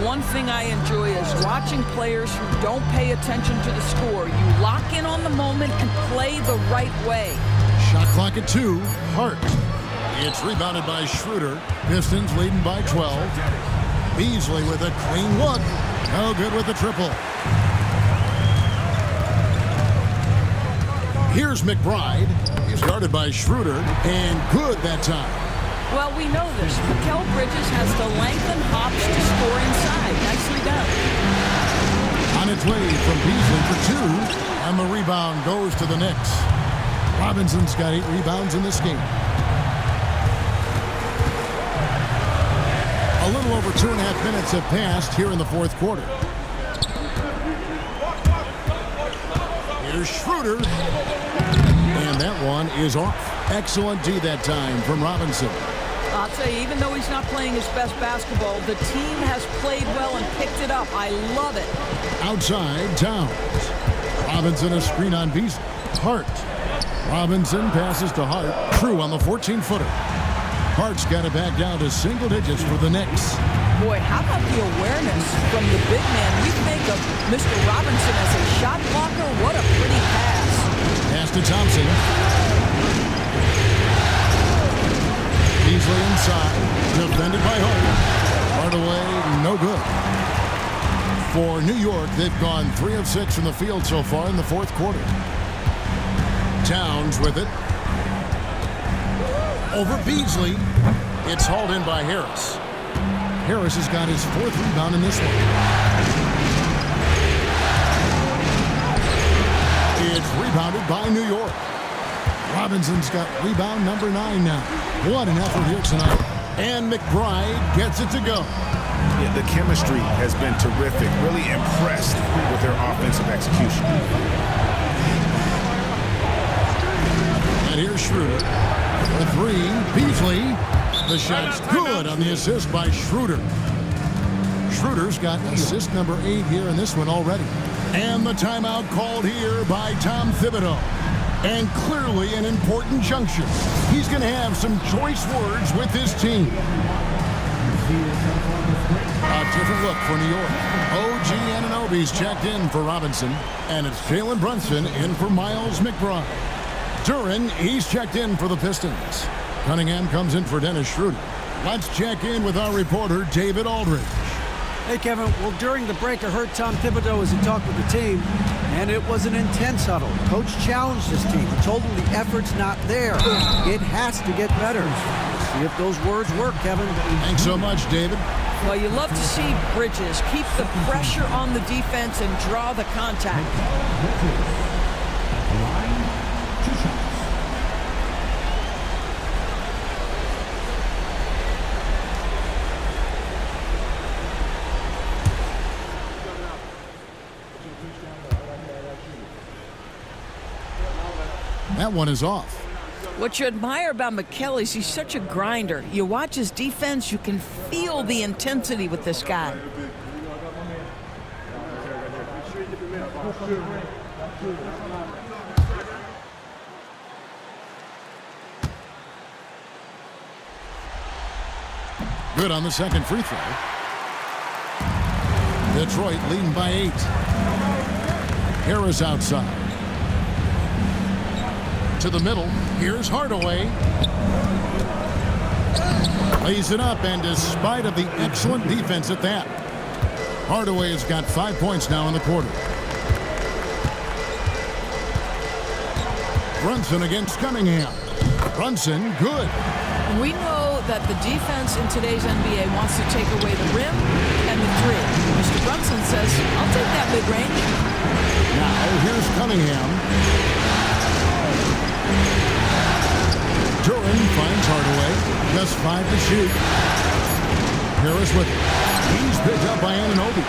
One thing I enjoy is watching players who don't pay attention to the score. You lock in on the moment and play the right way. Shot clock at 2. Hart. It's rebounded by Schroeder. Pistons leading by 12. Beasley with a clean look. No good with the triple. Here's McBride. He's guarded by Schroeder. And good that time. Well, we know this. Mikal Bridges has the length and hops to score inside. Nicely done. On its way from Beasley for 2. And the rebound goes to the Knicks. Robinson's got 8 rebounds in this game. A little over 2.5 minutes have passed here in the fourth quarter. Here's Schroeder. And that one is off. Excellent D that time from Robinson. I'll tell you, even though he's not playing his best basketball, the team has played well and picked it up. I love it. Outside, Towns. Robinson a screen on Beasley. Hart. Robinson passes to Hart. Crew on the 14-footer. Hart's got it back down to single digits for the Knicks. Boy, how about the awareness from the big man? We think of Mr. Robinson as a shot blocker. What a pretty pass. Pass to Thompson. Beasley inside. Defended by Hart. Hardaway, no good. For New York, they've gone 3 of 6 from the field so far in the fourth quarter. Towns with it. Over Beasley. It's hauled in by Harris. Harris has got his 4th rebound in this one. It's rebounded by New York. Robinson's got rebound number 9 now. What an effort here tonight. And McBride gets it to go. Yeah, the chemistry has been terrific. Really impressed with their offensive execution. And here's Schroeder. The 3, Beasley. The shot's good on the assist by Schroeder. Schroeder's got assist number 8 here in this one already. And the timeout called here by Tom Thibodeau. And clearly an important juncture. He's going to have some choice words with his team. A different look for New York. OG Anunoby's checked in for Robinson. And it's Jalen Brunson in for Miles McBride. Duran, he's checked in for the Pistons. Cunningham comes in for Dennis Schroeder. Let's check in with our reporter, David Aldridge. Hey, Kevin. Well, during the break, I heard Tom Thibodeau as he talked with the team, and it was an intense huddle. Coach challenged his team, told them the effort's not there. It has to get better. See if those words work, Kevin. Thanks so much, David. Well, you love to see Bridges keep the pressure on the defense and draw the contact. That one is off. What you admire about Mikal is he's such a grinder. You watch his defense, you can feel the intensity with this guy. Good on the second free throw. Detroit leading by 8. Harris outside. To the middle. Here's Hardaway. Lays it up, and despite of the excellent defense at that, Hardaway has got 5 points now in the quarter. Brunson against Cunningham. Brunson, good. We know that the defense in today's NBA wants to take away the rim and the three. Mr. Brunson says, I'll take that mid-range. Now, here's Cunningham. Duran finds Hardaway. Just 5 to shoot. Harris with it. He's picked up by Anunoby.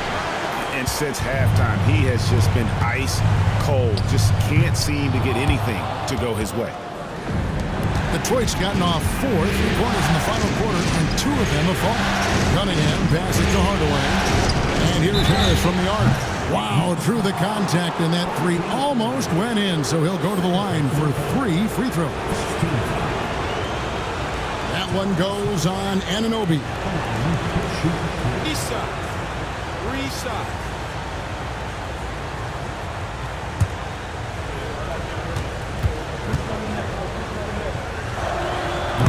And since halftime, he has just been ice cold. Just can't seem to get anything to go his way. Detroit's gotten off 4 3-pointers in the final quarter, and 2 of them have fallen. Cunningham passes to Hardaway. And here's Harris from the arc. Wow, through the contact, and that 3 almost went in, so he'll go to the line for 3 free throws. That one goes on Anunoby. Reset.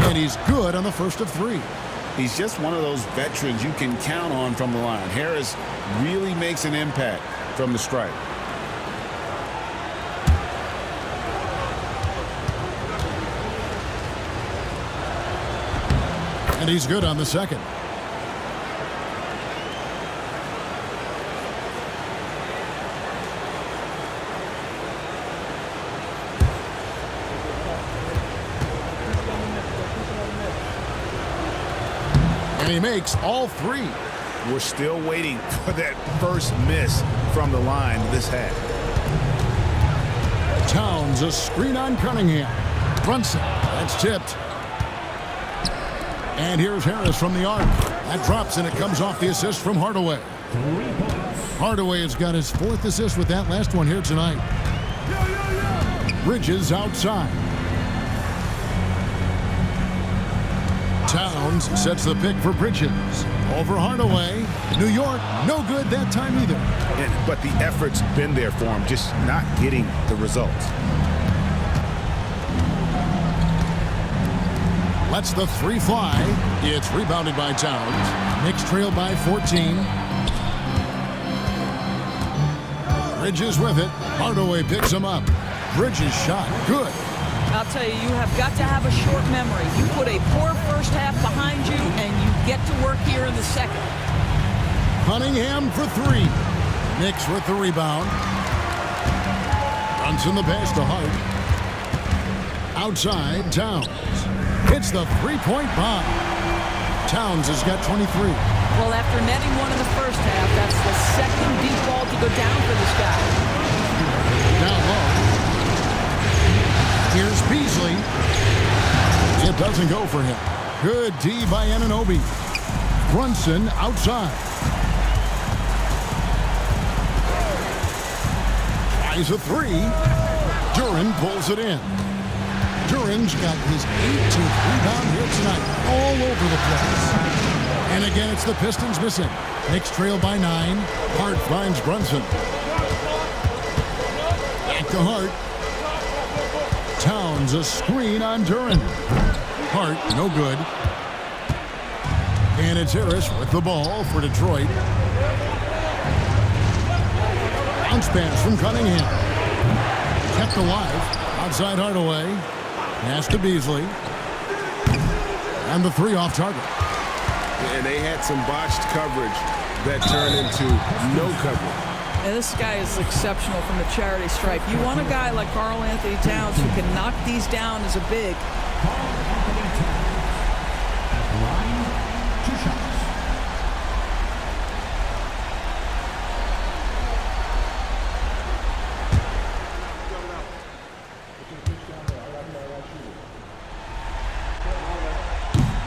And he's good on the first of 3. He's just one of those veterans you can count on from the line. Harris really makes an impact from the stripe. And he's good on the second. And he makes all 3. We're still waiting for that first miss from the line this half. Towns, a screen on Cunningham. Brunson, that's tipped. And here's Harris from the arc. That drops, and it comes off the assist from Hardaway. Hardaway has got his 4th assist with that last one here tonight. Bridges outside. Towns sets the pick for Bridges. Over Hardaway. New York, no good that time either. But the effort's been there for him, just not getting the results. Lets the 3 fly. It's rebounded by Towns. Knicks trail by 14. Bridges with it. Hardaway picks him up. Bridges shot. Good. I'll tell you, you have got to have a short memory. You put a poor first half behind you, and you get to work here in the second. Cunningham for 3. Knicks with the rebound. Brunson the pass to Hart. Outside, Towns. Hits the 3-point bomb. Towns has got 23. Well, after netting one in the first half, that's the second deep ball to go down for this guy. Down low. Here's Beasley. It doesn't go for him. Good D by Anunoby. Brunson outside. Tries a 3. Duran pulls it in. Duran's got his 18th rebound here tonight, all over the place. And again, it's the Pistons missing. Knicks trail by 9. Hart finds Brunson. Back to Hart. Towns, a screen on Duran. Hart, no good. And it's Harris with the ball for Detroit. Bounce pass from Cunningham. Kept alive. Outside Hardaway. Pass to Beasley. And the 3 off target. And they had some botched coverage that turned into no coverage. And this guy is exceptional from the charity stripe. You want a guy like Karl Anthony Towns who can knock these down as a big.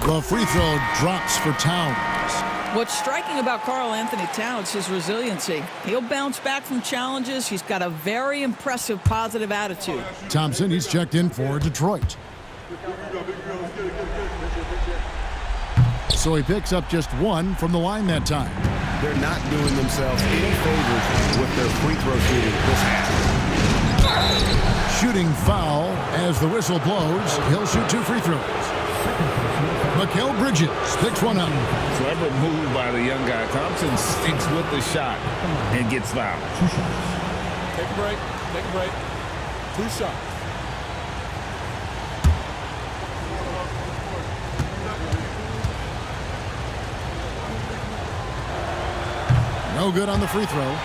The free throw drops for Towns. What's striking about Karl Anthony Towns is his resiliency. He'll bounce back from challenges. He's got a very impressive positive attitude. Thompson, he's checked in for Detroit. So he picks up just 1 from the line that time. They're not doing themselves any favors with their free throw shooting this half. Shooting foul As the whistle blows, he'll shoot 2 free throws. Mikal Bridges picks one up. Clever move by the young guy. Thompson sticks with the shot and gets fouled. Take a break. Take a break. 2 shots. No good on the free throw.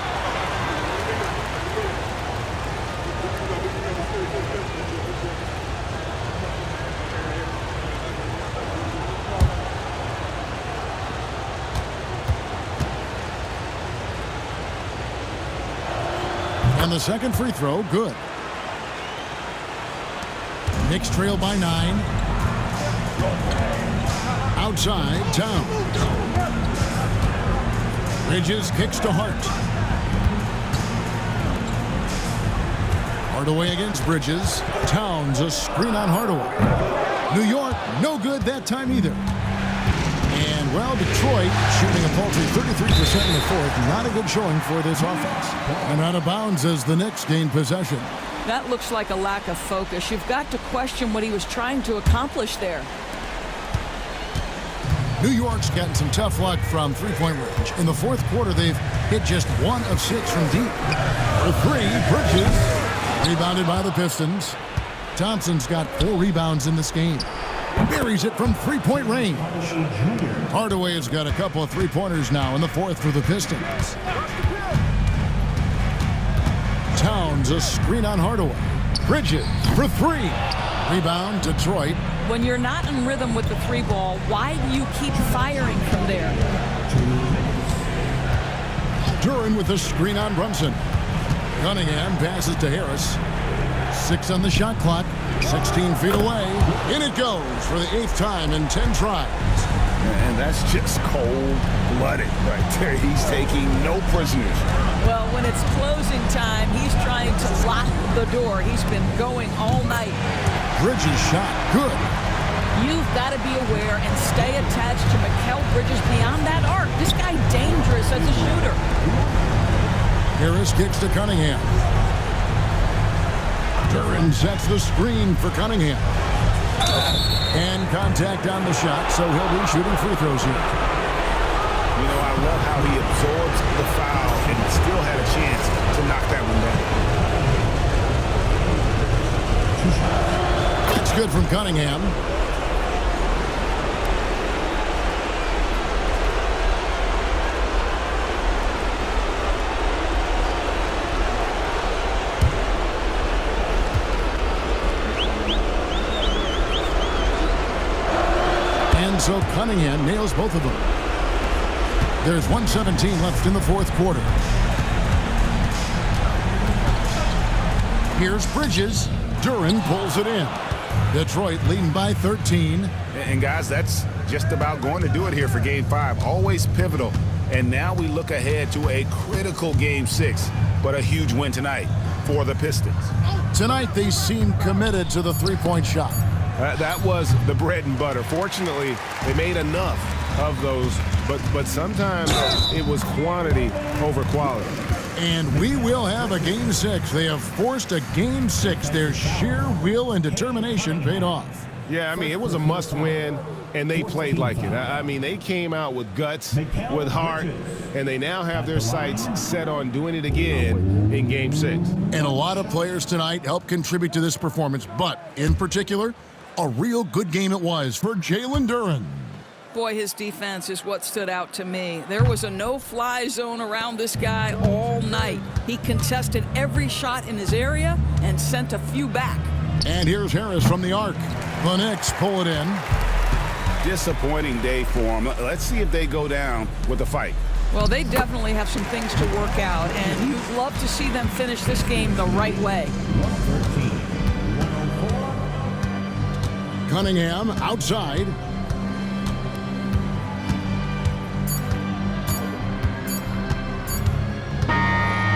And the second free throw, good. Knicks trail by 9. Outside, Towns. Bridges kicks to Hart. Hardaway against Bridges. Towns, a screen on Hardaway. New York, no good that time either. And, well, Detroit shooting a paltry 33% in the fourth. Not a good showing for this offense. And out of bounds as the Knicks gain possession. That looks like a lack of focus. You've got to question what he was trying to accomplish there. New York's gotten some tough luck from three-point range. In the fourth quarter, they've hit just 1 of 6 from deep. For 3, Bridges. Rebounded by the Pistons. Thompson's got 4 rebounds in this game. Buries it from three-point range. Hardaway has got a couple of three-pointers now in the fourth for the Pistons. Towns, a screen on Hardaway. Bridges for 3. Rebound, Detroit. When you're not in rhythm with the 3-ball, why do you keep firing from there? Duran with a screen on Brunson. Cunningham passes to Harris. 6 on the shot clock. 16 feet away. In it goes for the 8th time in 10 tries. And that's just cold-blooded right there. He's taking no prisoners. Well, when it's closing time, he's trying to lock the door. He's been going all night. Bridges shot. Good. You've got to be aware and stay attached to Mikal Bridges beyond that arc. This guy dangerous as a shooter. Harris kicks to Cunningham. Duran sets the screen for Cunningham. And contact on the shot, so he'll be shooting free throws here. You know, I love how he absorbs the foul and still had a chance to knock that one down. That's good from Cunningham. And so Cunningham nails both of them. There's 1:17 left in the fourth quarter. Here's Bridges. Duran pulls it in. Detroit leading by 13. And guys, that's just about going to do it here for Game 5. Always pivotal. And now we look ahead to a critical Game 6, but a huge win tonight for the Pistons. Tonight they seem committed to the three-point shot. That was the bread and butter. Fortunately, they made enough of those, but sometimes it was quantity over quality. And we will have a Game 6. They have forced a Game 6. Their sheer will and determination paid off. Yeah, I mean, it was a must-win, and they played like it. I mean, they came out with guts, with heart, and they now have their sights set on doing it again in Game 6. And a lot of players tonight helped contribute to this performance, but in particular, a real good game it was for Jalen Duran. Boy, his defense is what stood out to me. There was a no-fly zone around this guy all night. He contested every shot in his area and sent a few back. And here's Harris from the arc. The Knicks pull it in. Disappointing day for them. Let's see if they go down with a fight. Well, they definitely have some things to work out, and you'd love to see them finish this game the right way. Cunningham outside.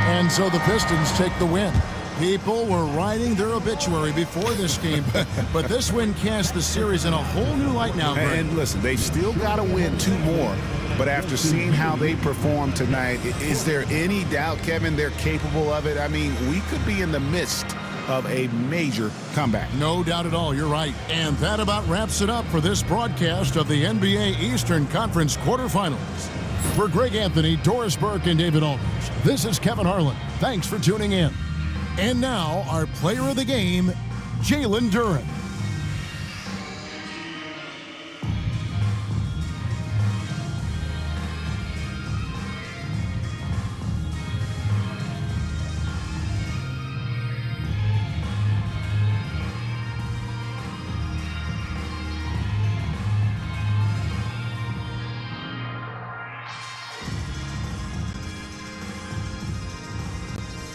And so the Pistons take the win. People were writing their obituary before this game, but this win cast the series in a whole new light now. And listen, they've still got to win 2 more. But after seeing how they performed tonight, is there any doubt, Kevin, they're capable of it? I mean, we could be in the midst of a major comeback. No doubt at all, you're right. And that about wraps it up for this broadcast of the NBA Eastern Conference quarterfinals. For Greg Anthony, Doris Burke, and David Aldridge, this is Kevin Harlan. Thanks for tuning in. And now, our player of the game, Jalen Duren.